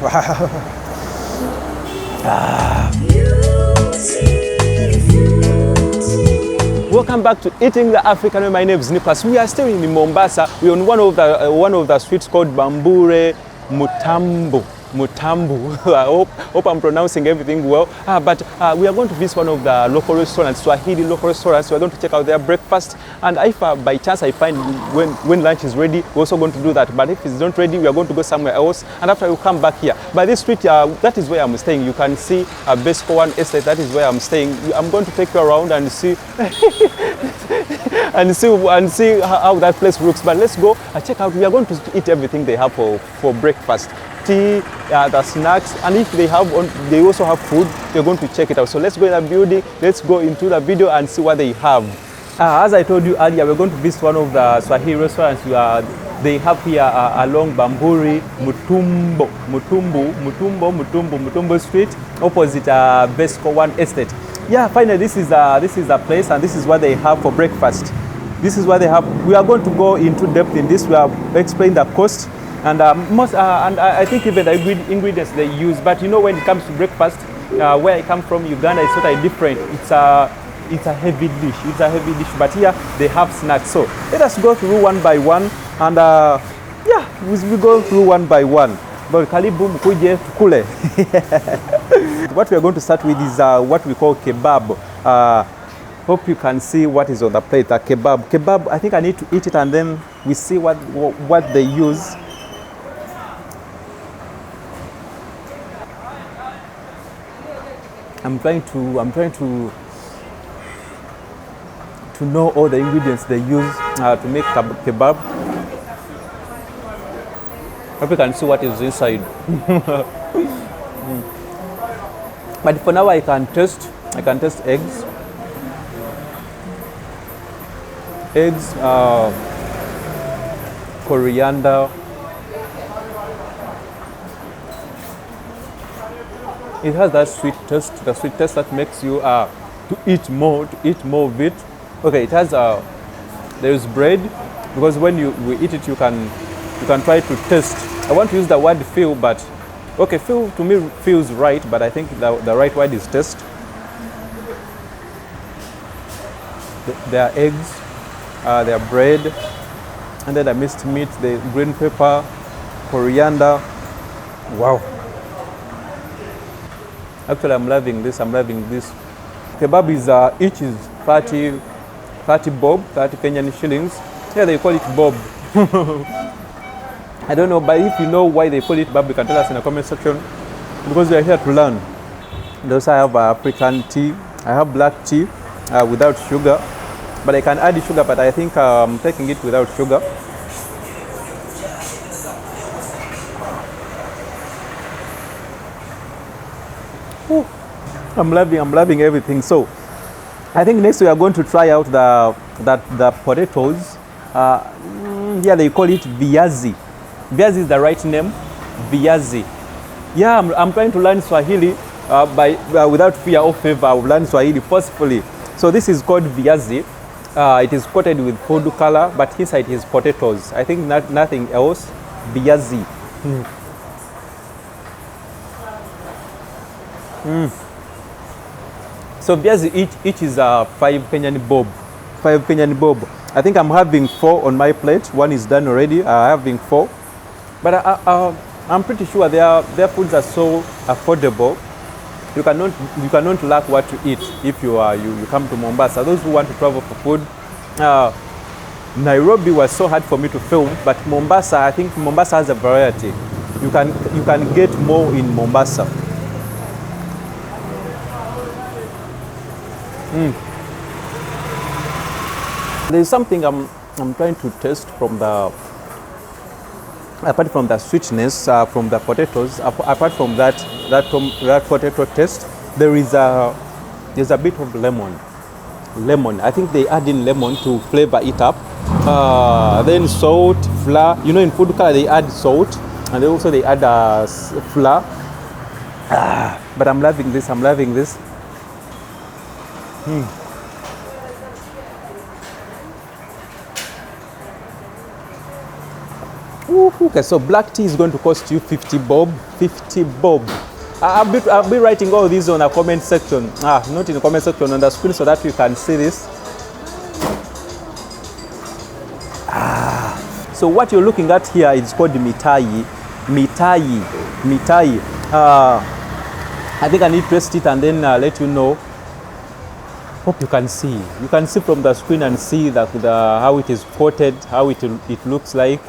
Welcome back to Eating the African Way. My name is Nicholas. We are still in Mombasa. We're on one of the streets called Bambure Mutambu. I hope I'm pronouncing everything well. But we are going to visit one of the local restaurants, Swahili local restaurants. We're going to check out their breakfast. And if by chance I find when lunch is ready, we're also going to do that. But if it's not ready, we are going to go somewhere else. And after we'll come back here. By this street, that is where I'm staying. You can see Besco One Estate. That is where I'm staying. I'm going to take you around and see and see how that place looks. But let's go check out. We are going to eat everything they have for breakfast. Tea, the snacks, and if they also have food, we're going to check it out. So let's go in the building, let's go into the video and see what they have. As I told you earlier, we're going to visit one of the Swahili restaurants they have here along Bamburi Mutumbu Street, opposite Besco One Estate. Yeah, finally this is the place, and this is what they have for breakfast. This is what they have. We are going to go into depth in this. We are explain the cost. And I think even the ingredients they use. But you know, when it comes to breakfast, where I come from, Uganda, it's totally different. It's a heavy dish. It's a heavy dish. But here they have snacks. So let us go through one by one. And yeah, we go through one by one. But karibu mkuje tukule. What we are going to start with is what we call kebab. Hope you can see what is on the plate. Kebab. Kebab. I think I need to eat it, and then we see what they use. I'm trying to know all the ingredients they use to make kebab. Hope you can see what is inside. But for now, I can test eggs. Coriander. It has that sweet taste, the sweet taste that makes you to eat more of it. Okay, it has there is bread, because when we eat it, you can try to taste. I want to use the word feel, but okay, feel to me feels right, but I think the right word is taste. There are eggs, there are bread, and then the minced meat, the green pepper, coriander. Wow. Actually, I'm loving this. Kebab is each is 30 bob, 30 Kenyan shillings. Yeah, they call it bob. I don't know, but if you know why they call it bob, you can tell us in the comment section, because we are here to learn. And also, I have African tea. I have black tea without sugar, but I can add sugar, but I think I'm taking it without sugar. Ooh, I'm loving everything. So I think next we are going to try out the potatoes. Yeah, they call it viazi. Viazi is the right name. Viazi. Yeah, I'm trying to learn Swahili without fear or favor. I've learned Swahili forcefully. So this is called viazi. It is coated with food color, but inside is potatoes. I think nothing else. Viazi. So viazi each is 5 Kenyan bob. 5 Kenyan bob. I think I'm having 4 on my plate. One is done already. I'm having 4. But I'm pretty sure their foods are so affordable. You cannot lack what to eat if you come to Mombasa. Those who want to travel for food, Nairobi was so hard for me to film, but Mombasa, I think Mombasa has a variety. You can get more in Mombasa. There's something I'm trying to taste from apart from the sweetness from the potatoes. Apart from that potato taste, there's a bit of lemon. I think they add in lemon to flavor it up. Then salt, flour. You know, in food color they add salt, and they add flour. But I'm loving this. Okay, so black tea is going to cost you 50 bob. 50 bob. I'll be writing all these on a comment section. Not in the comment section, on the screen, so that you can see this. So what you're looking at here is called mitai. Mitai. I think I need to test it and then let you know. Hope you can see. You can see from the screen and see that how it is coated, how it looks like.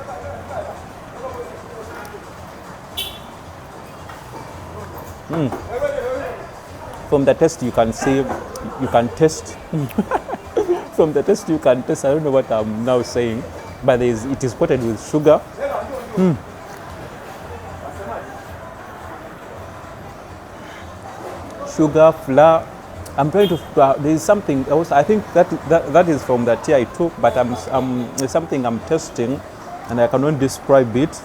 From the test you can see, you can taste. From the test you can taste. I don't know what I'm now saying, but it is coated with sugar. Sugar, flour. I'm trying to. There is something else. I think that is from the tea I took, but there's something I'm testing, and I cannot describe it.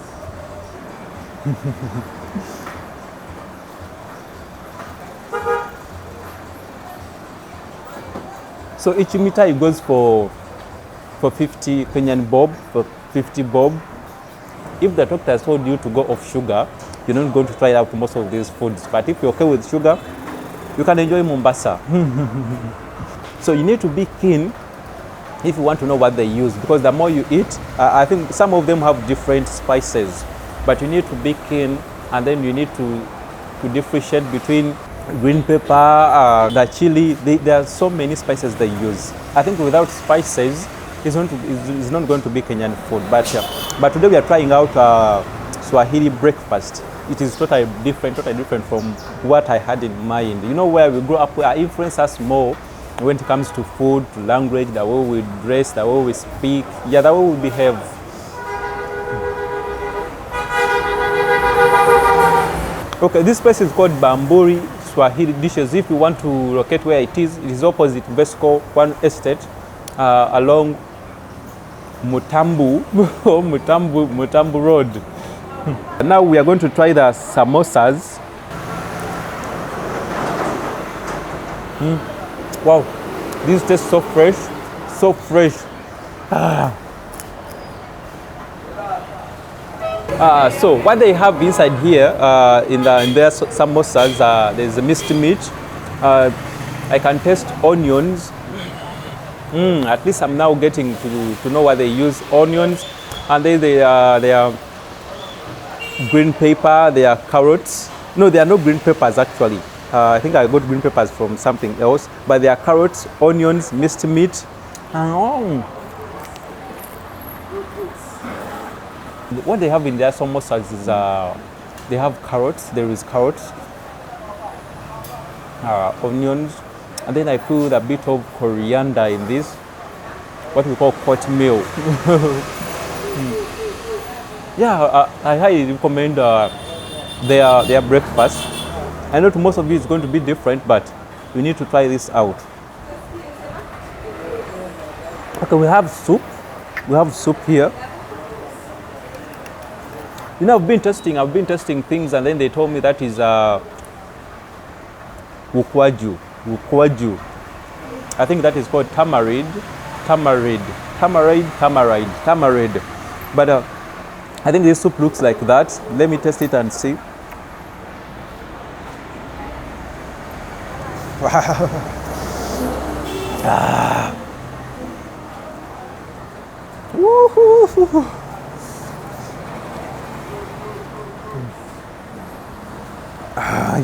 So each mitai goes for 50 Kenyan bob, for 50 bob. If the doctor has told you to go off sugar, you're not going to try out most of these foods. But if you're okay with sugar, you can enjoy Mombasa. So you need to be keen if you want to know what they use, because the more you eat, I think some of them have different spices, but you need to be keen, and then you need to differentiate between green pepper, the chili. There are so many spices they use. I think without spices, it's not going to be Kenyan food. But today we are trying out Swahili breakfast. It is totally different from what I had in mind. You know, where we grew up, influence us more when it comes to food, to language, the way we dress, the way we speak, the way we behave. Okay, this place is called Bamburi Swahili Dishes. If you want to locate where it is opposite Vesco One Estate, along Mutambu Mutambu Road. Now we are going to try the samosas. Wow, this tastes so fresh, so fresh. So what they have inside here in their samosas, there's a mixed meat. I can taste onions. At least I'm now getting to know what they use. Onions, and then they are green pepper, they are carrots. No, they are not green peppers actually. I think I got green peppers from something else, but they are carrots, onions, mixed meat. What they have in their samosas is they have carrots. There is carrots, onions, and then I put a bit of coriander in this, what we call cornmeal. Yeah, I highly recommend their breakfast. I know to most of you it's going to be different, but you need to try this out. Okay, we have soup. We have soup here. You know, I've been testing things, and then they told me that is ukwaju. I think that is called tamarind. But I think this soup looks like that. Let me test it and see. Wow. Woo-hoo.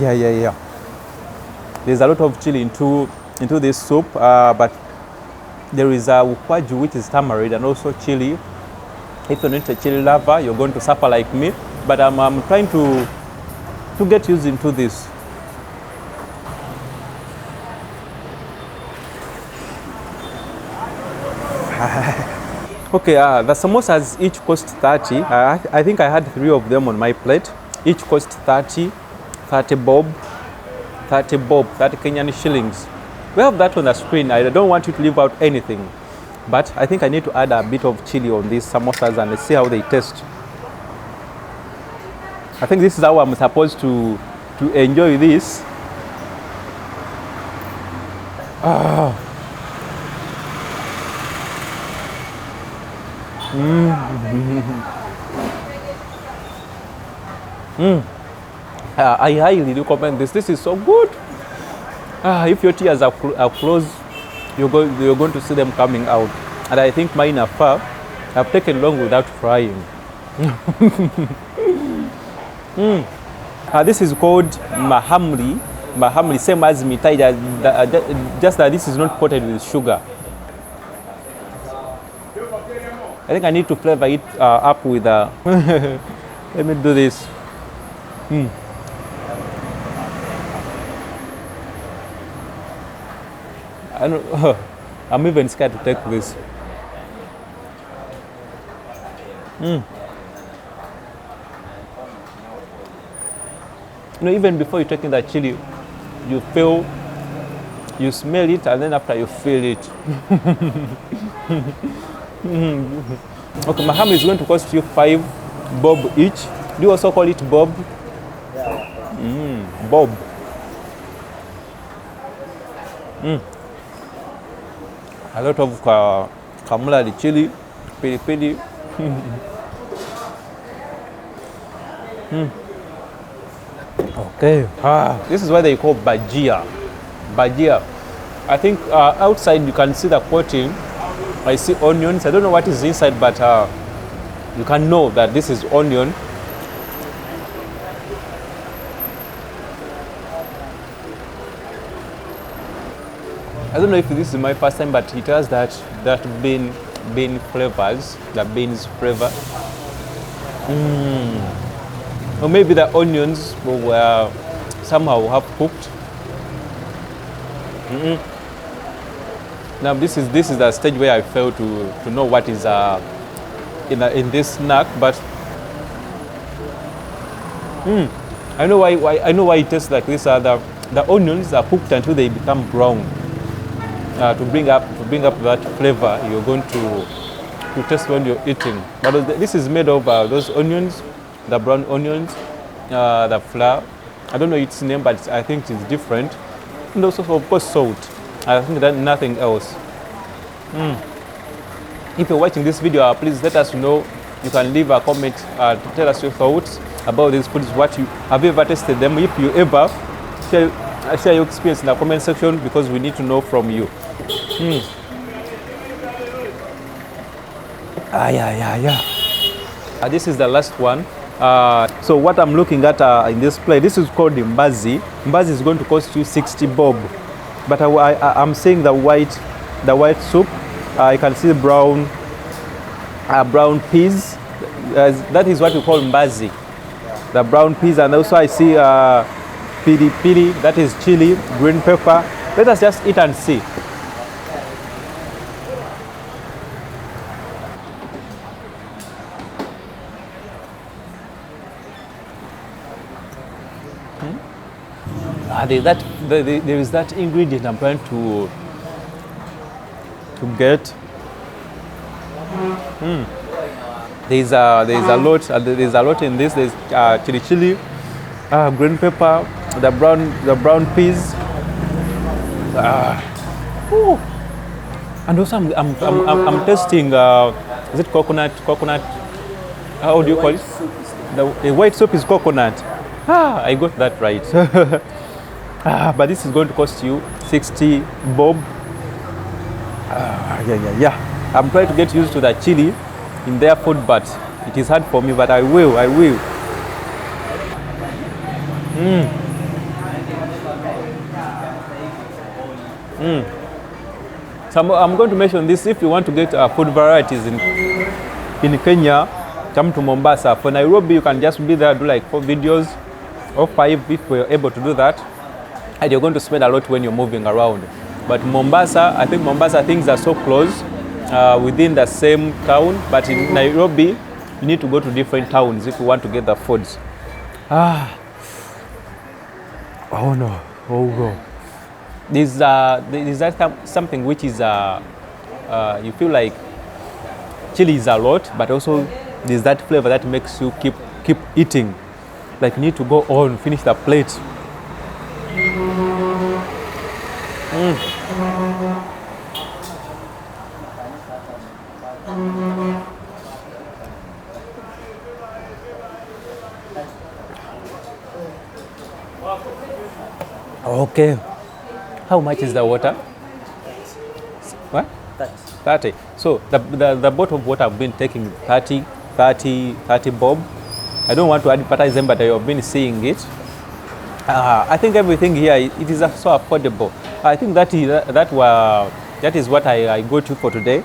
Yeah. There's a lot of chili into this soup, but there is a ukwaju, which is tamarind, and also chili. If you're not a chili lover, you're going to suffer like me. But I'm trying to get used into this. Okay, the samosas each cost 30. I think I had 3 of them on my plate. Each cost 30 bob, 30 Kenyan shillings. We have that on the screen. I don't want you to leave out anything, but I think I need to add a bit of chili on these samosas and see how they taste. I think this is how I'm supposed to enjoy this. I highly recommend this. This is so good. If your tears are closed, you're going to see them coming out. And I think mine are far. I've taken long without frying. This is called mahamri. Mahamri, same as mitai, just that this is not coated with sugar. I think I need to flavor it up with let me do this. I don't, I'm even scared to take this. Even before you take in the chili, you smell it, and then after you feel it. Okay, my ham is going to cost you 5 bob each. Do you also call it bob? Yeah. Bob. A lot of kamula, the chili, pili pili. Okay. This is what they call bhajia. Bhajia. I think outside you can see the coating. I see onions. I don't know what is inside, but you can know that this is onion. I don't know if this is my first time, but it has that bean flavors, the beans flavor. Or maybe the onions were somehow half cooked. Now this is the stage where I fail to know what is in this snack, but I know why it tastes like this. The onions are cooked until they become brown. To bring up that flavor you're going to taste when you're eating. But this is made of those onions, the brown onions, the flour. I don't know its name, but I think it's different. And also, of course, salt. I think that nothing else. If you're watching this video, please let us know. You can leave a comment to tell us your thoughts about these foods. Have you ever tasted them? If you ever, share your experience in the comment section, because we need to know from you. This is the last one. So what I'm looking at in this plate, this is called the mbazi. Mbazi is going to cost you 60 bob. But I'm seeing the white soup. I can see brown peas. That is what we call mbazi. The brown peas, and also I see pili pili. That is chili, green pepper. Let us just eat and see. There is that ingredient I'm trying to get. There's a lot in this. There's chili, green pepper, the brown peas, and also I'm tasting. Is it coconut? How do you call it? The white soup is coconut. I got that right. But this is going to cost you 60 bob. I'm trying to get used to the chili in their food, but it is hard for me, but I will. So I'm going to mention this. If you want to get food varieties in Kenya, come to Mombasa. For Nairobi, you can just be there, do like 4 videos or 5 if we're able to do that. And you're going to spend a lot when you're moving around. But Mombasa, I think Mombasa things are so close within the same town. But in Nairobi, you need to go to different towns if you want to get the foods. Oh no. There's something which is you feel like chili is a lot, but also there's that flavor that makes you keep eating. Like you need to go on, finish the plate. Okay. How much is the water? What? 30. So the bottle of water I've been taking 30 bob. I don't want to advertise them, but I have been seeing it. I think everything here, it is so affordable. I think that is what I go to for today.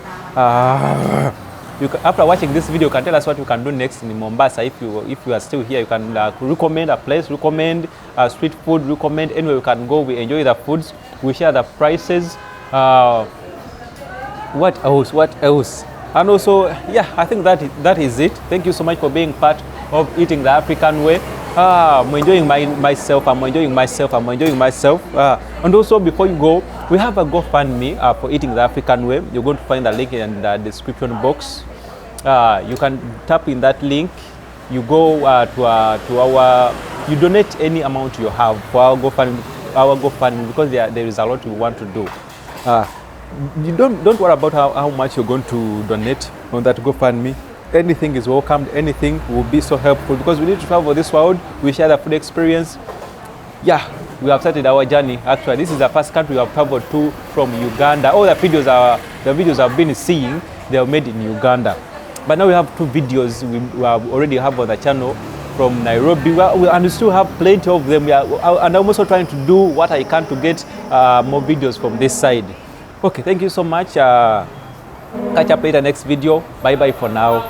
After watching this video, you can tell us what you can do next in Mombasa. If you are still here, you can recommend a place, recommend street food, recommend anywhere you can go. We enjoy the foods, we share the prices. What else? And also, yeah, I think that is it. Thank you so much for being part of Eating the African Way. I'm enjoying myself. And also, before you go, we have a GoFundMe for Eating the African Way. You're going to find the link in the description box. You can tap in that link. You go to our, you donate any amount you have for our GoFundMe, because there is a lot we want to do. You don't worry about how much you're going to donate on that GoFundMe. Anything is welcomed. Anything will be so helpful, because we need to travel this world. We share the food experience. Yeah, we have started our journey. Actually, this is the first country we have traveled to from Uganda. All the videos I've been seeing, they are made in Uganda. But now we have 2 videos we already have on the channel from Nairobi, and we still have plenty of them. And I'm also trying to do what I can to get more videos from this side. Okay, thank you so much. Catch up later next video. Bye bye for now.